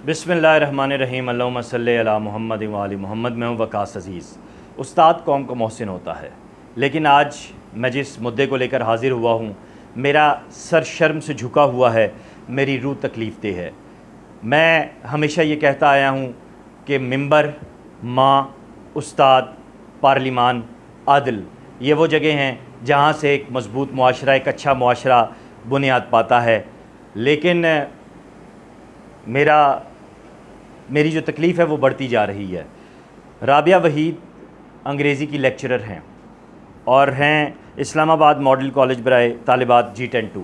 बिस्मिल्लाहिर्रहमानिर्रहीम अल्लाहुम्मा सल्ली अला मुहम्मद व आलि मोहम्मद। मैं हूँ वकास अज़ीज़। उस्ताद कौम का मोहसिन होता है, लेकिन आज मैं जिस मुद्दे को लेकर हाज़िर हुआ हूँ, मेरा सर शर्म से झुका हुआ है, मेरी रूह तकलीफ़ दे है। मैं हमेशा ये कहता आया हूँ कि मिंबर, माँ, उस्ताद, पार्लिमान, आदिल, ये वो जगह हैं जहाँ से एक मज़बूत मुआशरा, एक अच्छा मुआशरा बुनियाद पाता है। लेकिन मेरी जो तकलीफ़ है वो बढ़ती जा रही है। राबिया वहीद अंग्रेज़ी की लेक्चरर हैं और हैं इस्लामाबाद मॉडल कॉलेज बराए तालिबात G10-2।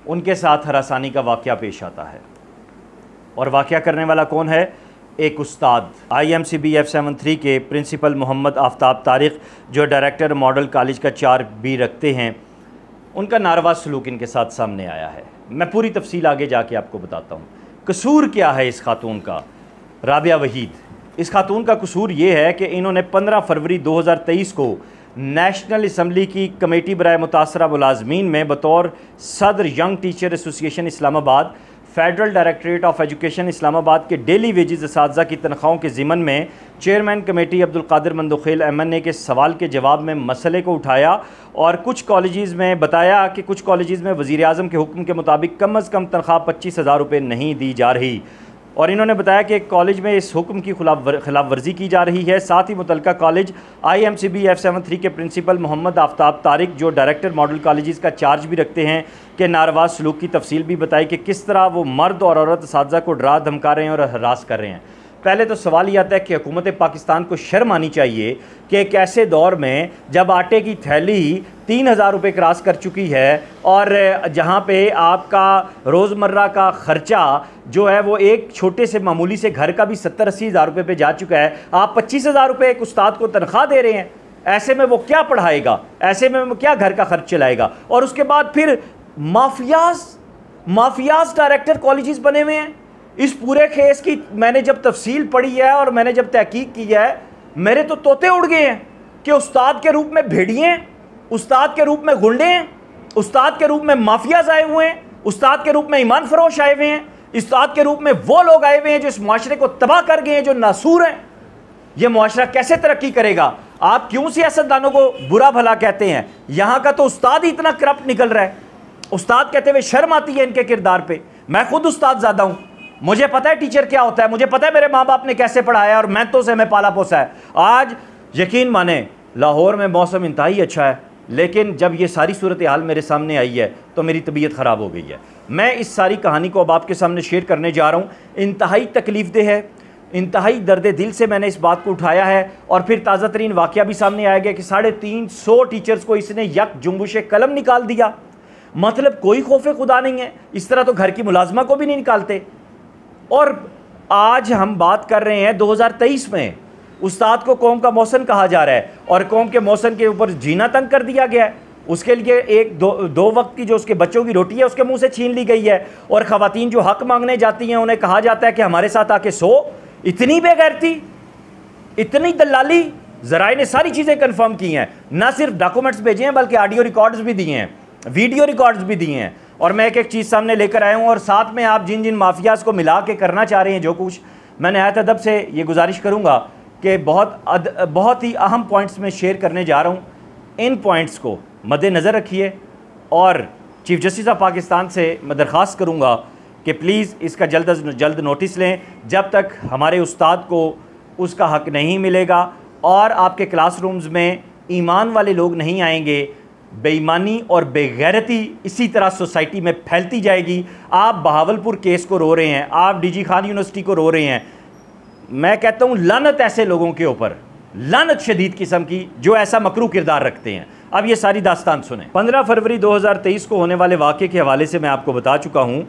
उनके साथ हरासानी का वाक़या पेश आता है और वाक़या करने वाला कौन है? एक उस्ताद IMCB F73 के प्रिंसिपल मोहम्मद आफ्ताब तारिक, जो डायरेक्टर मॉडल कॉलेज का 4B रखते हैं। उनका नारवा सलूक इनके साथ सामने आया है। मैं पूरी तफसील आगे जाके आपको बताता हूँ। कसूर क्या है इस खातून का? राबिया वहीद, इस खातून का कसूर ये है कि इन्होंने 15 फरवरी 2023 को नेशनल असम्बली की कमेटी बराए मुतासरा मुलाजमीन में बतौर सदर young teacher association Islamabad, federal directorate of education Islamabad के डेली वेजेस असातिज़ा की तनख्वाहों के ज़िमन में chairman committee Abdul Qadir Mandokhel MNA के सवाल के जवाब में मसले को उठाया और कुछ कॉलेजेस में बताया कि कुछ कॉलेजेस में वज़ीर आज़म के हुक्म के मुताबिक कम अज़ कम तनख्वाह 25,000 रुपये नहीं दी जा रही। और इन्होंने बताया कि कॉलेज में इस हुक्म की खिलाफ वर्जी की जा रही है। साथ ही मुतलका कॉलेज IMCB F73 के प्रिंसिपल मोहम्मद आफ्ताब तारिक, जो डायरेक्टर मॉडल कॉलेजेस का चार्ज भी रखते हैं, के नारवा सलूक की तफसील भी बताई कि किस तरह वो मर्द और औरत असातिज़ा को डरा धमका रहे हैं और हरास कर रहे हैं। पहले तो सवाल ये आता है कि हुकूमत पाकिस्तान को शर्म आनी चाहिए कि एक ऐसे दौर में जब आटे की थैली 3,000 रुपये क्रॉस कर चुकी है और जहाँ पे आपका रोज़मर्रा का ख़र्चा जो है वो एक छोटे से मामूली से घर का भी 70-80 हज़ार रुपये पे जा चुका है, आप 25,000 रुपये एक उस्ताद को तनख्वाह दे रहे हैं। ऐसे में वो क्या पढ़ाएगा? ऐसे में वो क्या घर का खर्च चलाएगा? और उसके बाद फिर माफियाज डायरेक्टर कॉलेजेस बने हुए हैं। इस पूरे केस की मैंने जब तफसील पढ़ी है और मैंने जब तहकीक की है, मेरे तो तोते उड़ गए हैं कि उस्ताद के रूप में भेड़िए हैं, उस्ताद के रूप में गुंडे हैं, उस्ताद के रूप में माफियाज आए हुए हैं, उस्ताद के रूप में ईमान फरोश आए हुए हैं, उस्ताद के रूप में वो लोग आए हुए हैं जो इस मुआशरे को तबाह कर गए हैं, जो नासूर हैं। यह मुआशरा कैसे तरक्की करेगा? आप क्यों सियासतदानों को बुरा भला कहते हैं? यहाँ का तो उस्ताद ही इतना करप्ट निकल रहा है। उस्ताद कहते हुए शर्म आती है इनके किरदार पे। मैं खुद उस्ताद ज़्यादा हूँ, मुझे पता है टीचर क्या होता है, मुझे पता है मेरे माँ बाप ने कैसे पढ़ाया और मेहनतों से हमें पाला पोसा है। आज यकीन माने लाहौर में मौसम इंतहाई अच्छा है, लेकिन जब ये सारी सूरत हाल मेरे सामने आई है तो मेरी तबीयत ख़राब हो गई है। मैं इस सारी कहानी को अब आपके सामने शेयर करने जा रहा हूँ। इंतहाई तकलीफ़देह है, इंतहाई दर्द दिल से मैंने इस बात को उठाया है। और फिर ताज़ा तरीन वाक़या भी सामने आया गया कि 350 टीचर्स को इसने यक जुम्बुश कलम निकाल दिया। मतलब कोई खौफ खुदा नहीं है। इस तरह तो घर की मुलाजमा को भी नहीं निकालते। और आज हम बात कर रहे हैं 2023 में। उस्ताद को कौम का मौसन कहा जा रहा है और कौम के मौसन के ऊपर जीना तंग कर दिया गया है। उसके लिए एक दो वक्त की जो उसके बच्चों की रोटी है उसके मुंह से छीन ली गई है। और ख़वातीन जो हक मांगने जाती हैं उन्हें कहा जाता है कि हमारे साथ आके सो। इतनी बेगैरती, इतनी दलाली। ज़राए ने सारी चीज़ें कन्फर्म की हैं, ना सिर्फ डॉक्यूमेंट्स भेजे हैं बल्कि ऑडियो रिकॉर्ड्स भी दिए हैं, वीडियो रिकॉर्ड्स भी दिए हैं। और मैं एक एक चीज़ सामने लेकर आया हूँ और साथ में आप जिन जिन माफियाज़ को मिला के करना चाह रहे हैं जो कुछ, मैं नहायत अदब से ये गुजारिश करूँगा कि बहुत ही अहम पॉइंट्स में शेयर करने जा रहा हूँ। इन पॉइंट्स को मद्देनज़र रखिए और चीफ जस्टिस ऑफ पाकिस्तान से मैं दरख्वास्त करूँगा कि प्लीज़ इसका जल्द अज जल्द नोटिस लें। जब तक हमारे उस्ताद को उसका हक नहीं मिलेगा और आपके क्लासरूम्स में ईमान वाले लोग नहीं आएंगे, बेईमानी और बेगैरती इसी तरह सोसाइटी में फैलती जाएगी। आप बहावलपुर केस को रो रहे हैं, आप DG खान यूनिवर्सिटी को रो रहे हैं। मैं कहता हूँ लानत ऐसे लोगों के ऊपर, लानत शदीद किस्म की, जो ऐसा मकरू किरदार रखते हैं। अब ये सारी दास्तान सुने। 15 फरवरी 2023 को होने वाले वाक़े के हवाले से मैं आपको बता चुका हूँ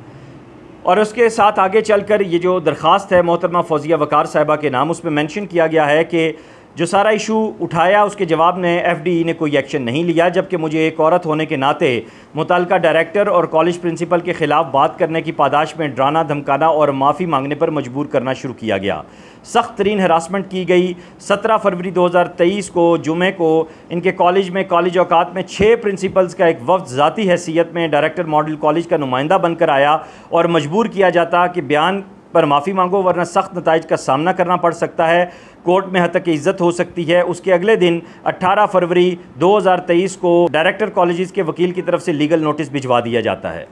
और उसके साथ आगे चलकर ये जो दरख्वास्त है मोहतरमा फौजिया वकार साहिबा के नाम, उसमें मेंशन किया गया है कि जो सारा इशू उठाया उसके जवाब में FDE ने कोई एक्शन नहीं लिया, जबकि मुझे एक औरत होने के नाते मुतल्लिका डायरेक्टर और कॉलेज प्रिंसिपल के ख़िलाफ़ बात करने की पादाश में डराना धमकाना और माफ़ी मांगने पर मजबूर करना शुरू किया गया। सख्त तरीन हरासमेंट की गई। 17 फरवरी 2023 को जुमे को इनके कॉलेज में कॉलेज औकात में 6 प्रिंसिपल्स का एक वफ्द ज़ाती हैसियत में डायरेक्टर मॉडल कॉलेज का नुमाइंदा बनकर आया और मजबूर किया जाता कि बयान पर माफ़ी मांगो वरना सख्त नताइज का सामना करना पड़ सकता है, कोर्ट में हतक इज़्ज़त हो सकती है। उसके अगले दिन 18 फरवरी 2023 को डायरेक्टर कॉलेजेस के वकील की तरफ से लीगल नोटिस भिजवा दिया जाता है।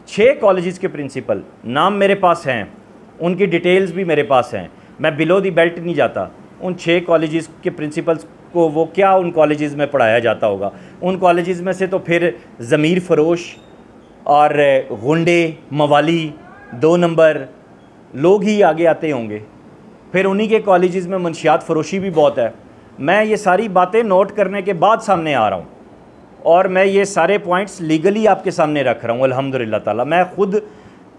6 कॉलेजेस के प्रिंसिपल नाम मेरे पास हैं, उनकी डिटेल्स भी मेरे पास हैं। मैं बिलो दी बेल्ट नहीं जाता। उन 6 कॉलेजेस के प्रिंसिपल्स को वो क्या उन कॉलेजेस में पढ़ाया जाता होगा। उन कॉलेजेस में से तो फिर ज़मीर फरोश और गुंडे मवाली 2 नंबर लोग ही आगे आते होंगे। फिर उन्हीं के कॉलेजेस में मंशियात फरोशी भी बहुत है। मैं ये सारी बातें नोट करने के बाद सामने आ रहा हूँ और मैं ये सारे पॉइंट्स लीगली आपके सामने रख रहा हूँ। अल्हम्दुलिल्लाह ताला मैं ख़ुद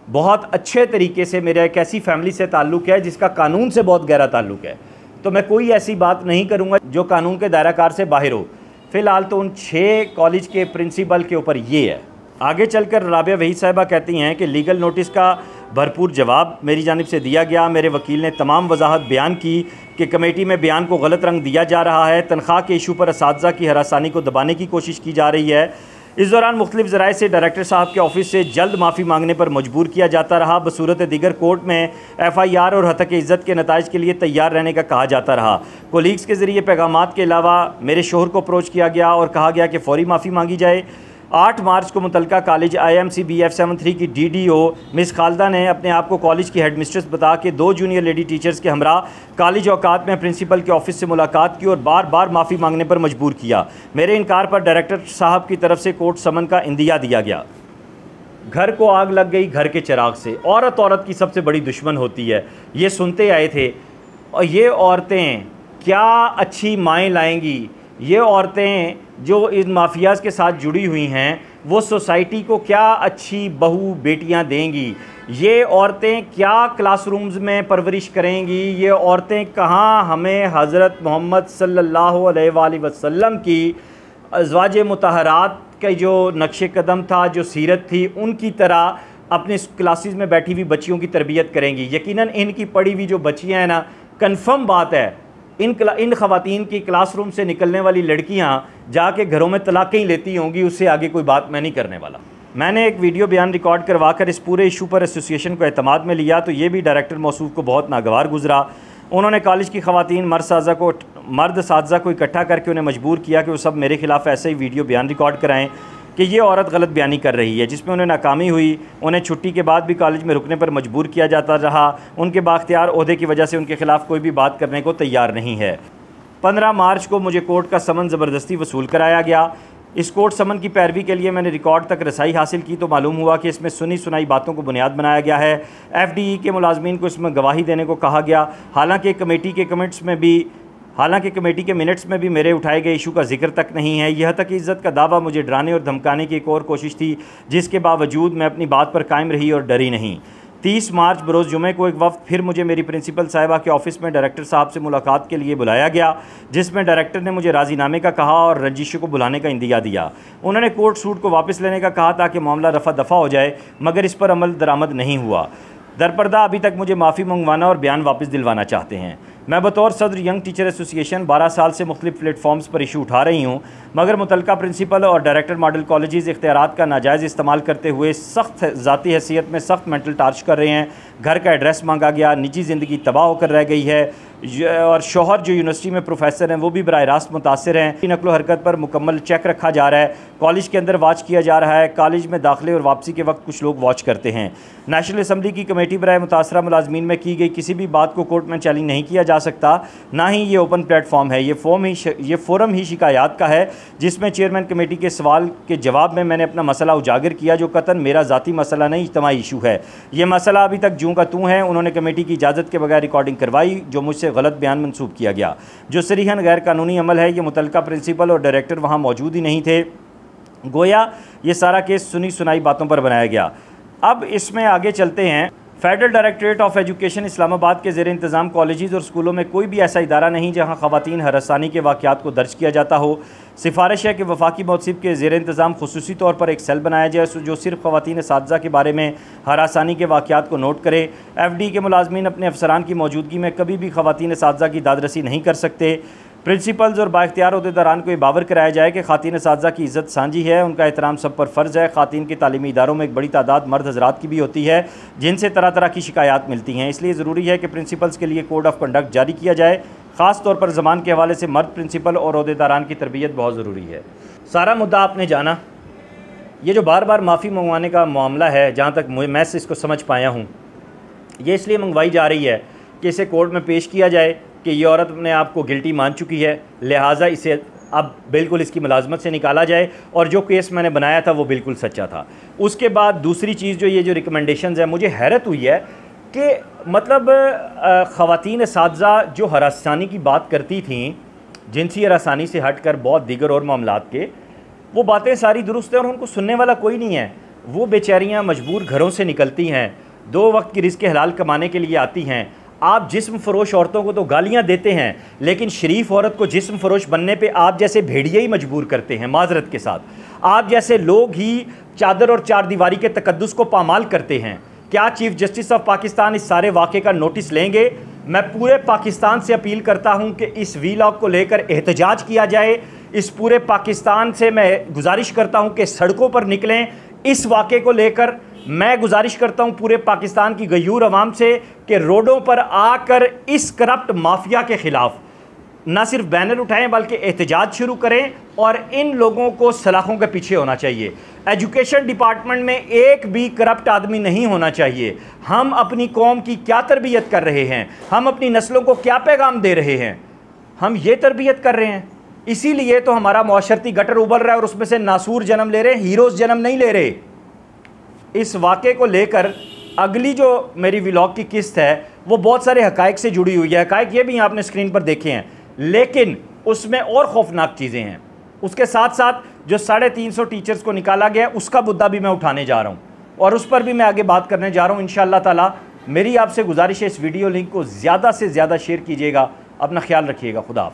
बहुत अच्छे तरीके से, मेरा एक ऐसी फैमिली से ताल्लुक़ है जिसका कानून से बहुत गहरा ताल्लुक़ है, तो मैं कोई ऐसी बात नहीं करूँगा जो कानून के दायराकार से बाहर हो। फ़िलहाल तो उन 6 कॉलेज के प्रिंसिपल के ऊपर ये है। आगे चलकर राबिया वहीद साहिबा कहती हैं कि लीगल नोटिस का भरपूर जवाब मेरी जानिब से दिया गया। मेरे वकील ने तमाम वजाहत बयान की कि कमेटी में बयान को गलत रंग दिया जा रहा है, तनख्वाह के इशू पर असातिज़ा की हरासानी को दबाने की कोशिश की जा रही है। इस दौरान मुख्तलिफ ज़राए से डायरेक्टर साहब के ऑफिस से जल्द माफ़ी मांगने पर मजबूर किया जाता रहा। बसूरत दीगर कोर्ट में FIR और हतक इज़्ज़त के नताइज के लिए तैयार रहने का कहा जाता रहा। कोलीग्स के ज़रिए पैगामात के अलावा मेरे शोहर को अप्रोच किया गया और कहा गया कि फ़ौरी माफ़ी मांगी जाए। 8 मार्च को मुतलका कॉलेज IMC BF73 की DDO मिस खालदा ने अपने आप को कॉलेज की हेड मिस्ट्रेस बता के 2 जूनियर लेडी टीचर्स के हमरा कॉलेज औकात में प्रिंसिपल के ऑफिस से मुलाकात की और बार बार माफ़ी मांगने पर मजबूर किया। मेरे इनकार पर डायरेक्टर साहब की तरफ से कोर्ट समन का इंदिया दिया गया। घर को आग लग गई घर के चिराग से। औरत की सबसे बड़ी दुश्मन होती है, ये सुनते आए थे। और ये औरतें क्या अच्छी माएँ लाएंगी, ये औरतें जो इन माफियाज के साथ जुड़ी हुई हैं वो सोसाइटी को क्या अच्छी बहू बेटियां देंगी, ये औरतें क्या क्लासरूम्स में परवरिश करेंगी, ये औरतें कहाँ हमें हज़रत मोहम्मद सल्लल्लाहु अलैहि वसल्लम की अज़वाज मुतहरात का जो नक्श कदम था, जो सीरत थी, उनकी तरह अपने क्लासेस में बैठी हुई बच्चियों की तरबियत करेंगी। यकीनन इनकी पढ़ी हुई जो बच्चियाँ हैं ना, कन्फर्म बात है इन ख़वातीन की क्लासरूम से निकलने वाली लड़कियां जाके घरों में तलाक़ें ही लेती होंगी। उससे आगे कोई बात मैं नहीं करने वाला। मैंने एक वीडियो बयान रिकॉर्ड करवा कर इस पूरे इशू पर एसोसिएशन को एतमाद में लिया तो ये भी डायरेक्टर मौसूफ को बहुत नागवार गुजरा। उन्होंने कॉलेज की ख़वातीन मर्द साज़ा को इकट्ठा करके उन्हें मजबूर किया कि वो सब मेरे ख़िलाफ़ ऐसे ही वीडियो बयान रिकॉर्ड कराएँ कि ये औरत गलत बयानी कर रही है, जिसमें उन्हें नाकामी हुई। उन्हें छुट्टी के बाद भी कॉलेज में रुकने पर मजबूर किया जाता रहा। उनके बाख्तियार ओहदे की वजह से उनके खिलाफ़ कोई भी बात करने को तैयार नहीं है। 15 मार्च को मुझे कोर्ट का समन ज़बरदस्ती वसूल कराया गया। इस कोर्ट समन की पैरवी के लिए मैंने रिकॉर्ड तक रसाई हासिल की तो मालूम हुआ कि इसमें सुनी सुनाई बातों को बुनियाद बनाया गया है। FDE के मुलाजमीन को इसमें गवाही देने को कहा गया। हालांकि कमेटी के मिनट्स में भी मेरे उठाए गए इशू का जिक्र तक नहीं है। यह तक इज़्ज़त का दावा मुझे डराने और धमकाने की एक और कोशिश थी, जिसके बावजूद मैं अपनी बात पर कायम रही और डरी नहीं। 30 मार्च बरोज़ जुमे को एक वक्त फिर मुझे मेरी प्रिंसिपल साहिबा के ऑफिस में डायरेक्टर साहब से मुलाकात के लिए बुलाया गया, जिसमें डायरेक्टर ने मुझे राज़ीनामे का कहा और रंजिशों को बुलाने का इंदिया दिया। उन्होंने कोर्ट सूट को वापस लेने का कहा ताकि मामला रफा दफ़ा हो जाए, मगर इस पर अमल दरामद नहीं हुआ। दरपर्दा अभी तक मुझे माफ़ी मंगवाना और बयान वापस दिलवाना चाहते हैं। मैं बतौर सदर यंग टीचर एसोसिएशन 12 साल से मुख्तलिफ प्लेटफॉर्म्स पर इशू उठा रही हूँ, मगर मुतलका प्रिंसिपल और डायरेक्टर मॉडल कॉलेजेस इख्तियारात का नाजायज़ इस्तेमाल करते हुए सख्त ज़ाती हैसियत में सख्त मेंटल टार्च कर रहे हैं। घर का एड्रेस मांगा गया, निजी ज़िंदगी तबाह होकर रह गई है और शौहर जो यूनिवर्सिटी में प्रोफेसर हैं वो भी बराह रास्त मुतासिर हैं। नकलो हरकत पर मुकम्मल चेक रखा जा रहा है, कॉलेज के अंदर वॉच किया जा रहा है। कॉलेज में दाखिले और वापसी के वक्त कुछ लोग वॉच करते हैं। नेशनल असम्बली की कमेटी बराह मुतासरा मुलाजमीन में की गई किसी भी बात को कोर्ट में चैलेंज नहीं किया जा सकता, ना ही ये ओपन प्लेटफॉर्म है। ये फोरम ही शिकायत का है, जिसमें चेयरमैन कमेटी के सवाल के जवाब में मैंने अपना मसला उजागर किया, जो कतन मेरा ज़ाती मसला नहीं, इज्तिमाई इशू है। ये मसला अभी तक जूँ का तू है। उन्होंने कमेटी की इजाज़त के बगैर रिकॉर्डिंग करवाई, जो मुझसे गलत बयान मनसूब किया गया, जो सरीहन गैर कानूनी अमल है। ये मुतलका प्रिंसिपल और डायरेक्टर वहाँ मौजूद ही नहीं थे। गोया ये सारा केस सुनी सुनाई बातों पर बनाया गया। अब इसमें आगे चलते हैं। Federal directorate of education Islamabad के ज़ेर इंतज़ाम कॉलेजेस और स्कूलों में कोई भी ऐसा इदारा नहीं जहां ख़वातीन हरासानी के वाक़यात को दर्ज किया जाता हो। सिफारिश है कि वफाकी मौसिब के ज़ेर इंतज़ाम खुसूसी तौर पर एक सेल बनाया जाए जो सिर्फ ख़वातीन असातिज़ा के बारे में हरासानी के वाक़यात को नोट करे। FD के मुलाजमीन अपने अफसरान की मौजूदगी में कभी भी ख़वातीन असातिज़ा की दादरसी नहीं कर सकते। प्रिंसिपल्स और बाइख्तियार अहदेदारान को ये बावर कराया जाए कि ख़ातीन असातिज़ा की इज़्ज़त सांझी है, उनका एहतराम सब पर फ़र्ज़ है। ख़ातीन के तालीमी इदारों में एक बड़ी तादाद मर्द हज़रात की भी होती है जिनसे तरह तरह की शिकायत मिलती हैं, इसलिए ज़रूरी है कि प्रिंसिपल्स के लिए कोड ऑफ कंडक्ट जारी किया जाए। ख़ास तौर पर ज़बान के हवाले से मर्द प्रिंसिपल और अहदेदारान की तरबियत बहुत ज़रूरी है। सारा मुद्दा आपने जाना, ये जो बार बार माफ़ी मंगवाने का मामला है, जहाँ तक मैं इसको समझ पाया हूँ, ये इसलिए मंगवाई जा रही है कि इसे कोर्ट में पेश किया जाए कि ये औरत अपने आप को गिल्टी मान चुकी है, लिहाजा इसे अब बिल्कुल इसकी मुलाजमत से निकाला जाए और जो केस मैंने बनाया था वो बिल्कुल सच्चा था। उसके बाद दूसरी चीज़ जो ये जो रिकमेंडेशंस है, मुझे हैरत हुई है कि मतलब ख़वातीन असातिज़ा जो हरासानी की बात करती थीं, जिनसी हरासानी से हट कर बहुत दीगर और मामलात के, वो बातें सारी दुरुस्त है और उनको सुनने वाला कोई नहीं है। वो बेचारियाँ मजबूर घरों से निकलती हैं, 2 वक्त की रिज़्क़ हलाल कमाने के लिए आती हैं। आप जिस्म फरोश औरतों को तो गालियां देते हैं, लेकिन शरीफ औरत को जिस्म फरोश बनने पे आप जैसे भेड़िए ही मजबूर करते हैं। माजरत के साथ आप जैसे लोग ही चादर और चार दीवारी के तकद्दुस को पामाल करते हैं। क्या चीफ जस्टिस ऑफ पाकिस्तान इस सारे वाक़े का नोटिस लेंगे? मैं पूरे पाकिस्तान से अपील करता हूं कि इस वीलॉग को लेकर एहतजाज किया जाए। इस पूरे पाकिस्तान से मैं गुजारिश करता हूं कि सड़कों पर निकलें। इस वाक़े को लेकर मैं गुजारिश करता हूं पूरे पाकिस्तान की गयूर अवाम से कि रोडों पर आकर इस करप्ट माफिया के ख़िलाफ़ न सिर्फ बैनर उठाएं बल्कि एहतजाज शुरू करें और इन लोगों को सलाखों के पीछे होना चाहिए। एजुकेशन डिपार्टमेंट में एक भी करप्ट आदमी नहीं होना चाहिए। हम अपनी कौम की क्या तरबियत कर रहे हैं, हम अपनी नस्लों को क्या पैगाम दे रहे हैं? हम ये तरबियत कर रहे हैं, इसीलिए तो हमारा माशरती गटर उबल रहा है और उसमें से नासूर जन्म ले रहे हैं, हीरोज़ जन्म नहीं ले रहे। इस वाक़े को लेकर अगली जो मेरी व्लॉग की किस्त है वो बहुत सारे हक़ाइक़ से जुड़ी हुई है। हक़ाइक़ ये भी आपने स्क्रीन पर देखे हैं, लेकिन उसमें और खौफनाक चीज़ें हैं। उसके साथ साथ जो 350 टीचर्स को निकाला गया उसका मुद्दा भी मैं उठाने जा रहा हूँ और उस पर भी मैं आगे बात करने जा रहा हूँ इंशाअल्लाह ताला। मेरी आपसे गुजारिश है इस वीडियो लिंक को ज़्यादा से ज़्यादा शेयर कीजिएगा। अपना ख्याल रखिएगा। खुदा हाफ़िज़।